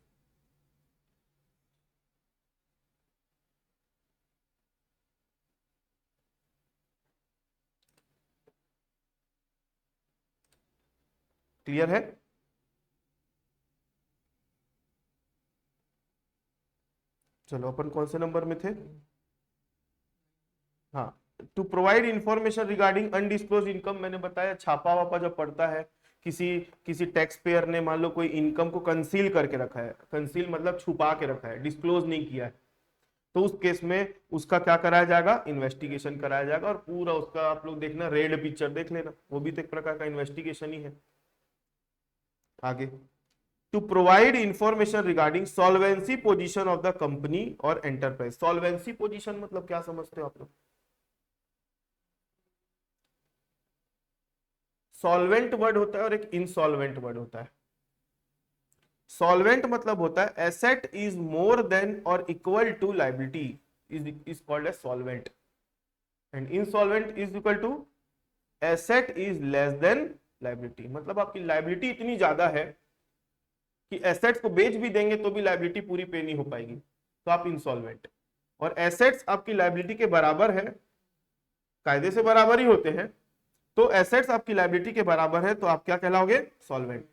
क्लियर है? चलो अपन कौन से नंबर में थे? हाँ, to provide information regarding undisclose income, मैंने बताया छापा वापा जब पड़ता है, किसी किसी टैक्स पेयर ने मान लो कोई इनकम को कंसील करके रखा है, कंसील मतलब छुपा के रखा है, डिस्क्लोज नहीं किया है, तो उस केस में उसका क्या कराया जाएगा, इन्वेस्टिगेशन कराया जाएगा। और पूरा उसका आप लोग देखना, रेड पिक्चर देख लेना, वो भी तो एक प्रकार का इन्वेस्टिगेशन ही है। आगे, to provide information regarding solvency position of the company और एंटरप्राइज। सॉल्वेंसी पोजीशन मतलब क्या समझते हो आप लोग? सॉल्वेंट वर्ड होता है और एक इंसॉल्वेंट वर्ड होता है। सॉल्वेंट मतलब होता है एसेट इज मोर देन और equal to liability is called as solvent, and insolvent is equal to asset is less than liability. मतलब आपकी लायबिलिटी इतनी ज्यादा है कि एसेट्स को बेच भी देंगे तो भी लायबिलिटी पूरी पे नहीं हो पाएगी, तो आप इंसॉल्वेंट। और एसेट्स आपकी लायबिलिटी के बराबर है, कायदे से बराबर ही होते हैं, तो एसेट्स आपकी लायबिलिटी के बराबर है, तो आप क्या कहलाओगे, सॉल्वेंट।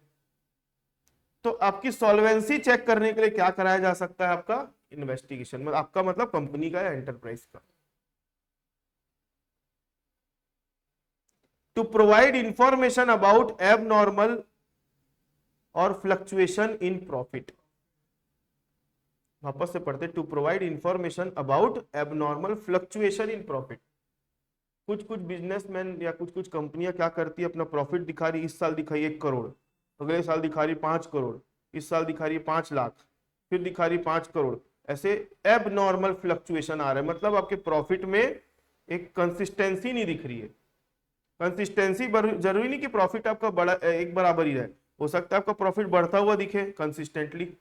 तो आपकी सॉल्वेंसी चेक करने के लिए क्या कराया जा सकता है, आपका इन्वेस्टिगेशन। मतलब आपका मतलब कंपनी का या एंटरप्राइज का। To provide information about abnormal और फ्लक्चुएशन इन प्रॉफिट। वापस से पढ़ते, to provide information about abnormal fluctuation in profit. कुछ कुछ बिजनेसमैन या कुछ कुछ कंपनियां क्या करती है, अपना प्रॉफिट दिखा रही, इस साल दिखाई 1 करोड़, अगले साल दिखा रही 5 करोड़, इस साल दिखा रही 5 लाख, फिर दिखा रही 5 करोड़, ऐसे एबनॉर्मल फ्लक्चुएशन आ रहा है। मतलब आपके प्रॉफिट में एक कंसिस्टेंसी नहीं दिख रही है। कंसिस्टेंसी जरूरी नहीं कि प्रॉफिट आपका बड़ा एक बराबर ही रहे, हो सकता है आपका प्रॉफिट बढ़ता हुआ दिखे कंसिस्टेंटली।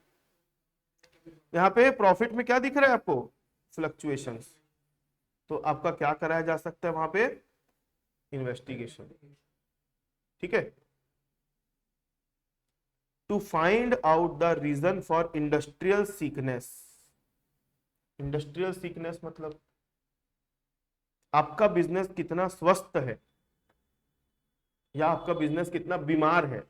यहाँ पे प्रॉफिट में क्या दिख रहा है आपको, फ्लक्चुएशंस, तो आपका क्या कराया जा सकता है वहां पे, इन्वेस्टिगेशन। ठीक है। To find out the reason for industrial sickness. Industrial sickness मतलब आपका बिजनेस कितना स्वस्थ है या आपका बिजनेस कितना बीमार है।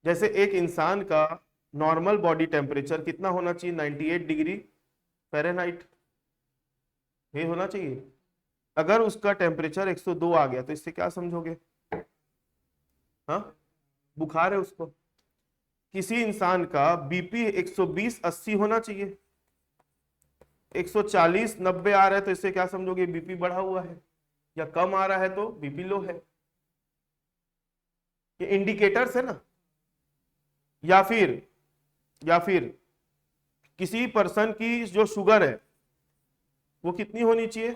जैसे एक इंसान का नॉर्मल बॉडी टेम्परेचर कितना होना चाहिए, 98 डिग्री फ़ारेनहाइट, ये होना चाहिए। अगर उसका टेम्परेचर 102 आ गया तो इससे क्या समझोगे, हाँ, बुखार है उसको। किसी इंसान का बीपी 120/80 होना चाहिए, 140/90 आ रहा है तो इससे क्या समझोगे, बीपी बढ़ा हुआ है, या कम आ रहा है तो बीपी लो है। ये इंडिकेटर्स है ना। या फिर किसी पर्सन की जो शुगर है वो कितनी होनी चाहिए,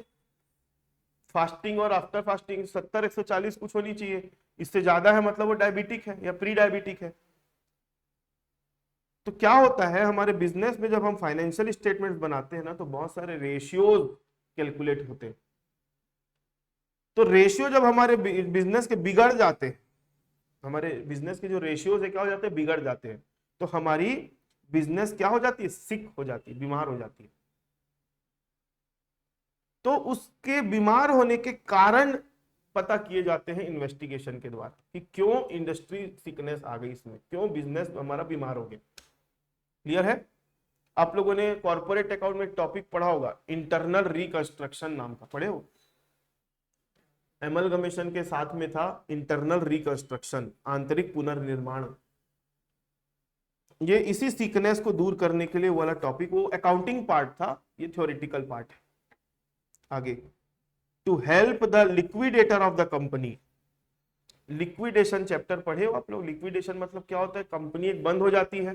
फास्टिंग और आफ्टर फास्टिंग 70-140 कुछ होनी चाहिए, इससे ज्यादा है मतलब वो डायबिटिक है या प्री डायबिटिक है। तो क्या होता है हमारे बिजनेस में, जब हम फाइनेंशियल स्टेटमेंट्स बनाते हैं ना, तो बहुत सारे रेशियोज कैलकुलेट होते हैं। तो रेशियो जब हमारे बिजनेस के बिगड़ जाते हैं, हमारे बिजनेस के जो रेशियोज है क्या हो जाते हैं, बिगड़ जाते हैं, तो हमारी बिजनेस क्या हो जाती है, सिक हो जाती है, बीमार हो जाती है। तो उसके बीमार होने के कारण पता किए जाते हैं इन्वेस्टिगेशन के द्वारा, कि क्यों इंडस्ट्री सिकनेस आ गई इसमें, क्यों बिजनेस हमारा बीमार हो गया। क्लियर है। आप लोगों ने कॉर्पोरेट अकाउंट में टॉपिक पढ़ा होगा, इंटरनल रिकंस्ट्रक्शन नाम का, पढ़े हो। एमलगमेशन के साथ में था इंटरनल रिकंस्ट्रक्शन, आंतरिक पुनर्निर्माण। ये इसी सीकनेस को दूर करने के लिए वाला टॉपिक, वो अकाउंटिंग पार्ट था, ये थ्योरेटिकल पार्ट है। आगे, to help the liquidator of the company. Liquidation chapter पढ़े हो आप लोग। लिक्विडेशन मतलब क्या होता है, कंपनी एक बंद हो जाती है,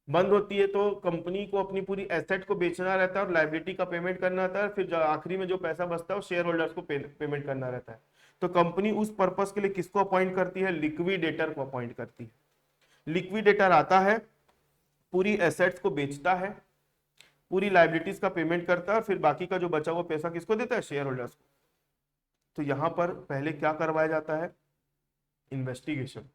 बंद होती है तो कंपनी को अपनी पूरी एसेट को बेचना रहता है और लायबिलिटी का पेमेंट करना रहता है, फिर आखिरी में जो पैसा बचता है वो शेयर होल्डर्स को पेमेंट करना रहता है। तो कंपनी उस पर्पस के लिए किसको अपॉइंट करती है, लिक्विडेटर को अपॉइंट करती है। लिक्विडेटर आता है, पूरी एसेट्स को बेचता है, पूरी लायबिलिटीज का पेमेंट करता है, और फिर बाकी का जो बचा हुआ पैसा किसको देता है, शेयर होल्डर्स को। तो यहां पर पहले क्या करवाया जाता है, इन्वेस्टिगेशन।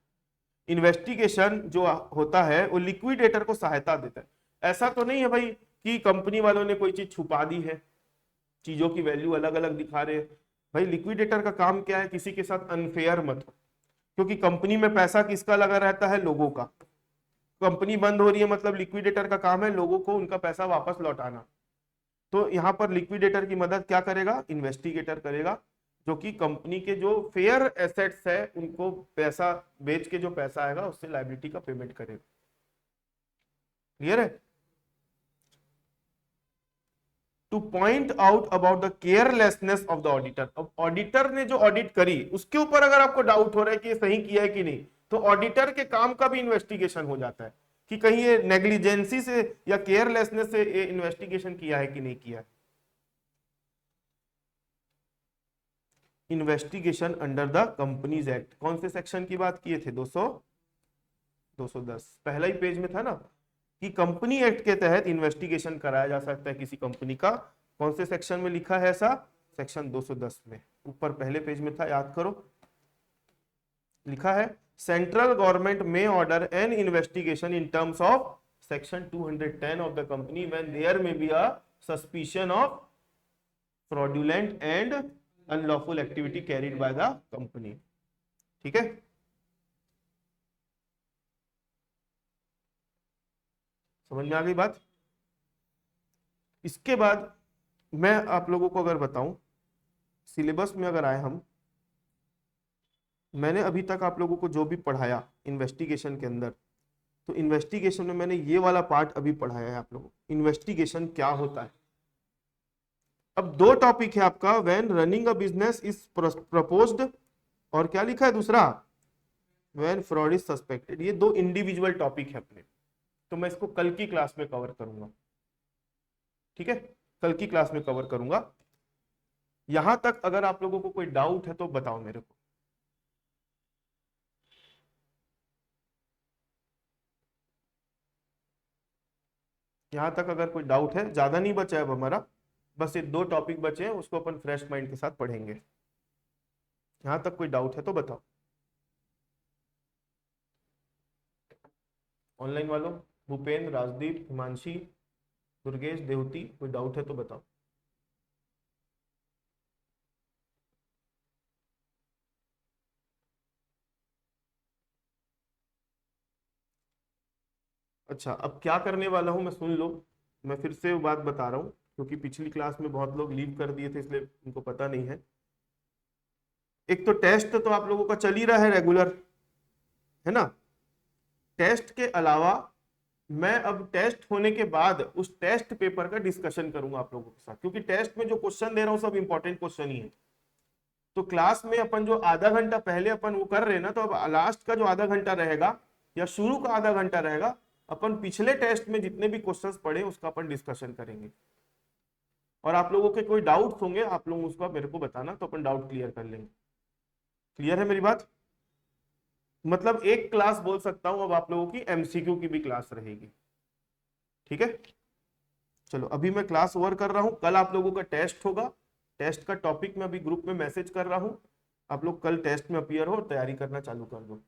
इन्वेस्टिगेशन जो होता है वो लिक्विडेटर को सहायता देता है। ऐसा तो नहीं है भाई कि कंपनी वालों ने कोई चीज छुपा दी है, चीजों की वैल्यू अलग अलग दिखा रहे हैं। भाई लिक्विडेटर का काम क्या है, किसी के साथ अनफेयर मत हो, क्योंकि कंपनी में पैसा किसका लगा रहता है, लोगों का। कंपनी बंद हो रही है मतलब लिक्विडेटर का काम है लोगों को उनका पैसा वापस लौटाना। तो यहाँ पर लिक्विडेटर की मदद क्या करेगा, इन्वेस्टिगेटर करेगा, जो कि कंपनी के जो फेयर एसेट्स है उनको पैसा बेच के जो पैसा आएगा उससे लायबिलिटी का पेमेंट करेगा। क्लियर है? Two point out about the carelessness of the auditor. अब ऑडिटर ने जो ऑडिट करी उसके ऊपर अगर आपको डाउट हो रहा है कि ये सही किया है कि नहीं, तो ऑडिटर के काम का भी इन्वेस्टिगेशन हो जाता है कि कहीं ये नेग्लिजेंसी से या केयरलेसनेस से ये इन्वेस्टिगेशन किया है कि नहीं किया है। Investigation under the companies act, कौन से सेक्शन की बात किए थे, 210 पहला ही पेज में था ना, कि कंपनी एक्ट के तहत इन्वेस्टिगेशन कराया जा सकता है किसी कंपनी का। कौन से सेक्शन में लिखा है ऐसा, सेक्शन 210 में, ऊपर पहले पेज में था, याद करो, लिखा है central government may order an investigation in terms of section 210 of the company when there may be a suspicion of fraudulent and unlawful activity carried by the company. ठीक है, समझ में आ गई बात। इसके बाद मैं आप लोगों को अगर बताऊं, सिलेबस में अगर आए हम, मैंने अभी तक आप लोगों को जो भी पढ़ाया इन्वेस्टिगेशन के अंदर, तो इन्वेस्टिगेशन में मैंने ये वाला पार्ट अभी पढ़ाया है आप लोगों को, इन्वेस्टिगेशन क्या होता है। अब दो टॉपिक है आपका, when running a business is proposed, और क्या लिखा है दूसरा, व्हेन फ्रॉड इज सस्पेक्टेड। ये दो इंडिविजुअल टॉपिक है अपने, तो मैं इसको कल की क्लास में कवर करूंगा। ठीक है, कल की क्लास में कवर करूंगा। यहां तक अगर आप लोगों को कोई डाउट है तो बताओ मेरे को। यहां तक अगर कोई डाउट है, ज्यादा नहीं बचा है अब हमारा, बस ये दो टॉपिक बचे हैं, उसको अपन फ्रेश माइंड के साथ पढ़ेंगे। यहां तक कोई डाउट है तो बताओ। ऑनलाइन वालों, भूपेंद्र, राजदीप, हिमांशी, दुर्गेश, देवती, कोई डाउट है तो बताओ। अच्छा, अब क्या करने वाला हूं मैं, सुन लो, मैं फिर से वो बात बता रहा हूं, क्योंकि पिछली क्लास में बहुत लोग लीव कर दिए थे इसलिए उनको पता नहीं है। एक तो टेस्ट तो आप लोगों का चल ही रहा है रेगुलर, है ना। टेस्ट के अलावा मैं अब टेस्ट होने के बाद उस टेस्ट पेपर का डिस्कशन करूंगा आप लोगों के साथ, क्योंकि टेस्ट में जो क्वेश्चन दे रहा हूं सब इंपॉर्टेंट क्वेश्चन ही है। तो क्लास में अपन जो आधा घंटा पहले अपन वो कर रहे हैं ना, तो अब लास्ट का जो आधा घंटा रहेगा या शुरू का आधा घंटा रहेगा, अपन पिछले टेस्ट में जितने भी क्वेश्चंस पढ़े उसका अपन डिस्कशन करेंगे। और आप लोगों के कोई डाउट्स होंगे आप लोग उसका मेरे को बताना, तो अपन डाउट क्लियर कर लेंगे। क्लियर है मेरी बात? मतलब एक क्लास बोल सकता हूं अब आप लोगों की एमसीक्यू की भी क्लास रहेगी। ठीक है, चलो अभी मैं क्लास ओवर कर रहा हूं, कल आप लोगों का टेस्ट होगा। टेस्ट का टॉपिक मैं अभी ग्रुप में मैसेज कर रहा हूं, आप लोग कल टेस्ट में अपीयर हो और तैयारी करना चालू कर दो।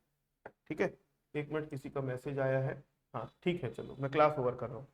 ठीक है, एक मिनट, किसी का मैसेज आया है, हाँ ठीक है, चलो मैं क्लास ओवर कर रहा हूँ।